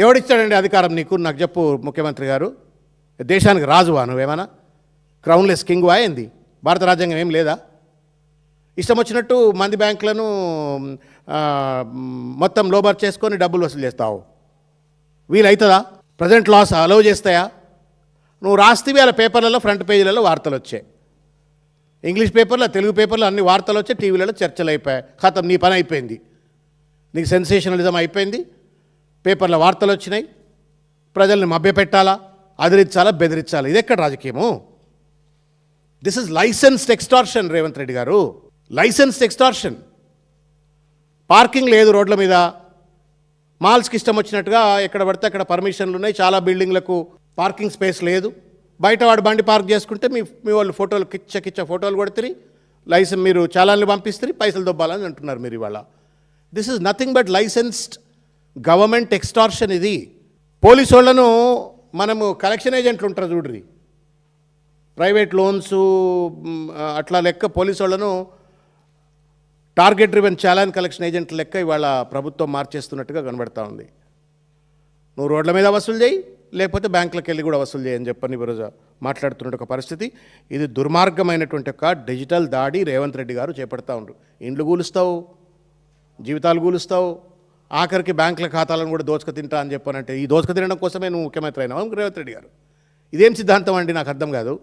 ఎవడిచ్చాడండి అధికారం నీకు? నాకు చెప్పు ముఖ్యమంత్రి గారు. దేశానికి రాజువా నువ్వేమన్నా? క్రౌన్లెస్ కింగ్ వాయింది. భారత రాజ్యాంగం ఏం లేదా? ఇష్టం వచ్చినట్టు మంది బ్యాంకులను మొత్తం లోబర్ చేసుకొని డబ్బులు వసూలు చేస్తావు. వీలవుతుందా? ప్రజెంట్ లాస్ అలౌ చేస్తాయా? నువ్వు రాస్తేవి అలా పేపర్లలో ఫ్రంట్ పేజీలలో వార్తలు వచ్చాయి, ఇంగ్లీష్ పేపర్లో, తెలుగు పేపర్లో అన్ని వార్తలు వచ్చాయి, టీవీలలో చర్చలు అయిపోయాయి. ఖతం, నీ పని అయిపోయింది. నీకు సెన్సేషనలిజం అయిపోయింది. పేపర్లో వార్తలు వచ్చినాయి. ప్రజల్ని మభ్యపెట్టాలా, అదిరించాలా, బెదిరించాలా? ఇది ఎక్కడ రాజకీయము? This is licensed extortion Revanth Reddy garu. Licensed extortion. Parking లేదు రోడ్ల మీద, మాల్స్కి ఇష్టం వచ్చినట్టుగా ఎక్కడ పడితే అక్కడ పర్మిషన్లు ఉన్నాయి. చాలా బిల్డింగ్లకు పార్కింగ్ స్పేస్ లేదు. బయట వాడు బండి పార్క్ చేసుకుంటే మీ వాళ్ళు ఫోటోలు కిచ్చ ఫోటోలు కొడుతుంది, లైసెన్స్ మీరు చాలాన్ని పంపిస్తారు, పైసలు దొబ్బాలని అంటున్నారు మీరు ఇవాళ. This is nothing but licensed government extortion. ఇది పోలీసు వాళ్ళను మనము కలెక్షన్ ఏజెంట్లు ఉంటారు చూడ్రి, ప్రైవేట్ లోన్స్ అట్లా లెక్క పోలీసు వాళ్ళను టార్గెట్ డ్రివెన్ చాలాన్ కలెక్షన్ ఏజెంట్ల లెక్క ఇవాళ ప్రభుత్వం మార్చేస్తున్నట్టుగా కనబడతా ఉంది. నువ్వు రోడ్ల మీద వసూలు చేయి, లేకపోతే బ్యాంకులకు వెళ్ళి కూడా వసూలు చేయని చెప్పని ఈరోజు మాట్లాడుతున్న ఒక పరిస్థితి. ఇది దుర్మార్గమైనటువంటి ఒక డిజిటల్ దాడి రేవంత్ రెడ్డి గారు చేపడతా ఉండరు. ఇండ్లు కూలుస్తావు, జీవితాలు కూలుస్తావు, ఆఖరికి బ్యాంకుల ఖాతాలను కూడా దోచుక తింటా అని చెప్పానంటే ఈ దోచుక తినడం కోసమే నువ్వు ముఖ్యమంత్రి అయినావు రేవంత్ రెడ్డి గారు. ఇదేం సిద్ధాంతం అండి? నాకు అర్థం కాదు.